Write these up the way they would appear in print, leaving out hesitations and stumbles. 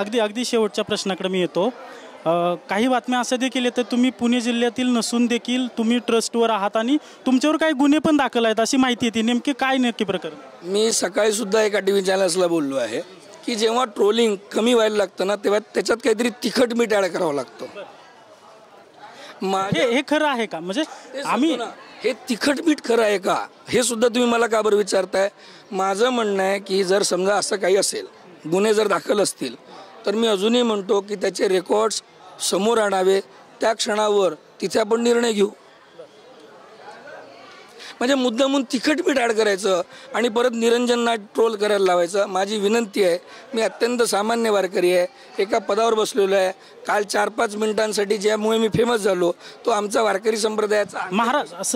अगदी अगदी शेवटच्या प्रश्नाकडे मी येतो. काही बातम्या अशा देखील येतात तुम्ही पुणे जिल्ह्यातील नसून देखील तुम्ही ट्रस्टवर आहात आणि तुमच्यावर काही गुन्हे पण दाखल आहेत अशी माहिती येते. नेमकी काय नक्की प्रकरण? मी सकाळी सुद्धा एका टीव्ही चॅनल्सला बोललो आहे की जेव्हा ट्रोलिंग कमी व्हायला लागतं ना तेव्हा त्याच्यात काहीतरी तिखट मीठ ॲड करावं लागतं. हे खरं आहे का? म्हणजे आम्ही हे तिखट मीठ खरं आहे का हे सुद्धा तुम्ही मला का बरं विचारताय? माझं म्हणणं आहे की जर समजा असं काही असेल, गुन्हे जर दाखल असतील, तर मी अजूनही म्हणतो की त्याचे रेकॉर्ड्स समोर आणावे. त्या क्षणावर तिथे आपण निर्णय घेऊ. म्हणजे मुद्दामून तिखट मीठ ॲड करायचं आणि परत निरंजनना ट्रोल करायला लावायचं. माझी विनंती आहे, मी अत्यंत सामान्य वारकरी आहे, एका पदावर बसलेलो आहे. काल 4-5 मिनिटांसाठी ज्यामुळे मी फेमस झालो तो आमचा वारकरी संप्रदायाचा.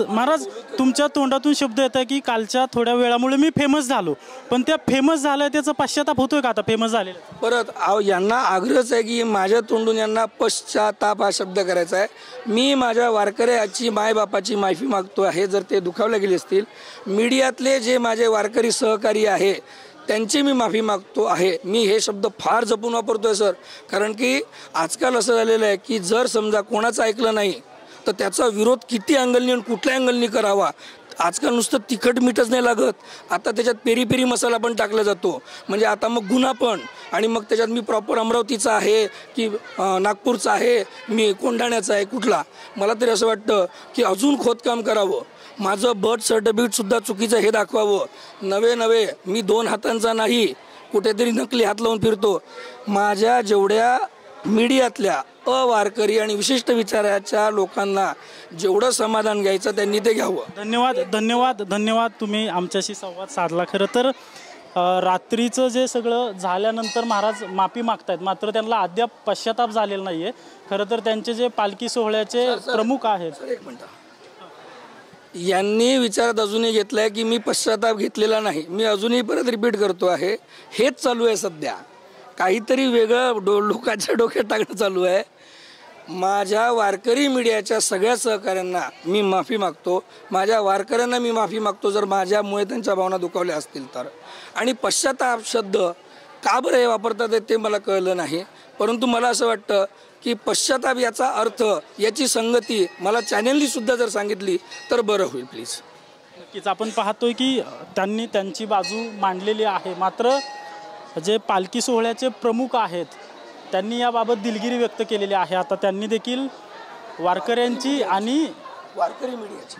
महाराज तुमच्या तोंडातून शब्द येत आहे की कालच्या थोड्या वेळामुळे मी फेमस झालो, पण त्या फेमस झालं त्याचा पश्चाताप होतोय का आता फेमस झालेला? परत यांना आग्रहच आहे की माझ्या तोंडून यांना पश्चाताप हा शब्द करायचा आहे. मी माझ्या वारकऱ्याची मायबापाची माफी मागतो आहे जर ते दुखावले गेले असतील. मीडियातले जे माझे वारकरी सहकारी आहे त्यांची मी माफी मागतो आहे. मी हे शब्द फार जपून वापरतोय सर, कारण की आजकाल असं झालेलं आहे की जर समजा कोणाचं ऐकलं नाही तर त्याचा विरोध किती अँगलनी आणि कुठल्या अँगलनी करावा. आजकाल नुसतं तिखट मीठच नाही लागत, आता त्याच्यात पेरी पेरी मसाला पण टाकला जातो. म्हणजे आता मग गुन्हा पण, आणि मग त्याच्यात मी प्रॉपर अमरावतीचा आहे की नागपूरचा आहे, मी कोंढाण्याचा आहे, कुठला. मला तरी असं वाटतं की अजून खोदकाम करावं. माझं बर्थ सर्टिफिकेटसुद्धा चुकीचं हे दाखवावं. नवे मी 2 हातांचा नाही, कुठेतरी नकली हात लावून फिरतो. माझ्या जेवढ्या मीडियातल्या अवारकरी आणि विशिष्ट विचाराच्या लोकांना जेवढं समाधान घ्यायचं त्यांनी ते घ्यावं. धन्यवाद तुम्ही आमच्याशी संवाद साधला. खरं तर रात्रीचं जे सगळं झाल्यानंतर महाराज माफी मागतायत, मात्र त्यांना अद्याप पश्चाताप झालेला नाही आहे. खरं तर त्यांचे जे पालखी सोहळ्याचे प्रमुख आहेत, एक मिनटं, यांनी विचारात अजूनही घेतलाय की मी पश्चाताप घेतलेला नाही. मी अजूनही परत रिपीट करतो आहे, हेच चालू आहे सध्या. काहीतरी वेगळं लोकांच्या डोक्यात टाकणं चालू आहे. माझ्या वारकरी मीडियाच्या सगळ्या सहकाऱ्यांना मी माफी मागतो. माझ्या वारकऱ्यांना मी माफी मागतो जर माझ्यामुळे त्यांच्या भावना दुखावल्या असतील तर. आणि पश्चाताप शब्द का बरं हे वापरतात ते मला कळलं नाही, परंतु मला असं वाटतं की पश्चाताप याचा अर्थ, याची संगती मला चॅनेलनी सुद्धा जर सांगितली तर बरं होईल प्लीज. नक्कीच आपण पाहतोय की त्यांनी त्यांची बाजू मांडलेली आहे, मात्र जे पालखी सोहळ्याचे प्रमुख आहेत त्यांनी याबाबत दिलगिरी व्यक्त केलेली आहे. आता त्यांनी देखील वारकऱ्यांची आणि वारकरी मीडियाची,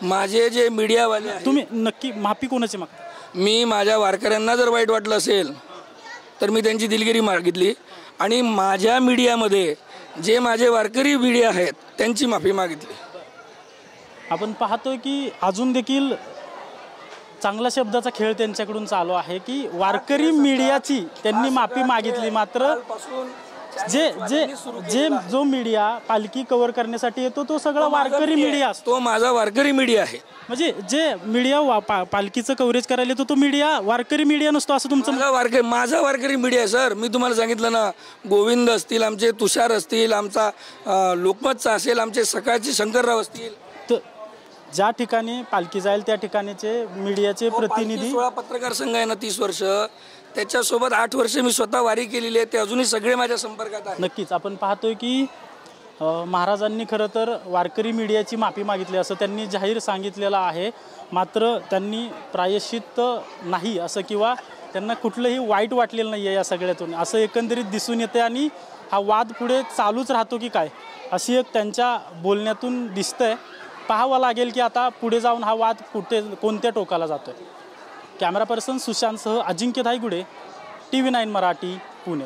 माझे जे मीडियावाले आहेत, तुम्ही नक्की माफी कोणाची मागता? मी माझ्या वारकऱ्यांना जर वाईट वाटलं असेल तर मी त्यांची दिलगिरी मागितली, आणि माझ्या मीडियामध्ये जे माझे वारकरी मीडिया आहेत त्यांची माफी मागितली. आपण पाहतोय की अजून देखील चांगला शब्दाचा खेळ त्यांच्याकडून चालू आहे की वारकरी मीडियाची त्यांनी माफी मागितली, मात्र जो मीडिया पालखी कव्हर करण्यासाठी येतो तो सगळा वारकरी मीडिया असतो. तो माझा वारकरी मीडिया आहे. म्हणजे जे मीडिया पालखीचं कव्हरेज करायला येतो तो मीडिया वारकरी मीडिया नसतो असं तुमचं? माझा वारकरी मीडिया आहे सर. मी तुम्हाला सांगितलं ना, गोविंद असतील, आमचे तुषार असतील, आमचा लोकमतचा असेल, आमचे सकाळचे शंकरराव असतील, तर ज्या ठिकाणी पालखी जाईल त्या ठिकाणचे मीडियाचे प्रतिनिधी. 16 पत्रकार संघ आहे ना, 30 वर्ष, त्याच्यासोबत 8 वर्ष मी स्वतः वारी केलेली आहे. ते अजूनही सगळे माझ्या संपर्कात आहेत. नक्कीच आपण पाहतोय की महाराजांनी खरं तर वारकरी मीडियाची माफी मागितली असं त्यांनी जाहीर सांगितलेलं आहे, मात्र त्यांनी प्रायश्चित्त नाही असं किंवा त्यांना कुठलंही वाईट वाटलेलं नाही आहे या सगळ्यातून असं एकंदरीत दिसून येते. आणि हा वाद पुढे चालूच राहतो की काय अशी एक त्यांच्या बोलण्यातून दिसतंय. पाहावं लागेल की आता पुढे जाऊन हा वाद कोणत्या टोकाला जातोय. कॅमेरा पर्सन सुशांतसह अजिंक्य धायगुडे, TV9 मराठी, पुणे.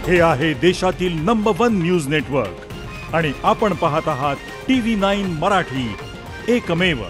हे आहे देशातील नंबर 1 न्यूज नेटवर्क आणि आपण पाहत आहात TV9 मराठी, एकमेव.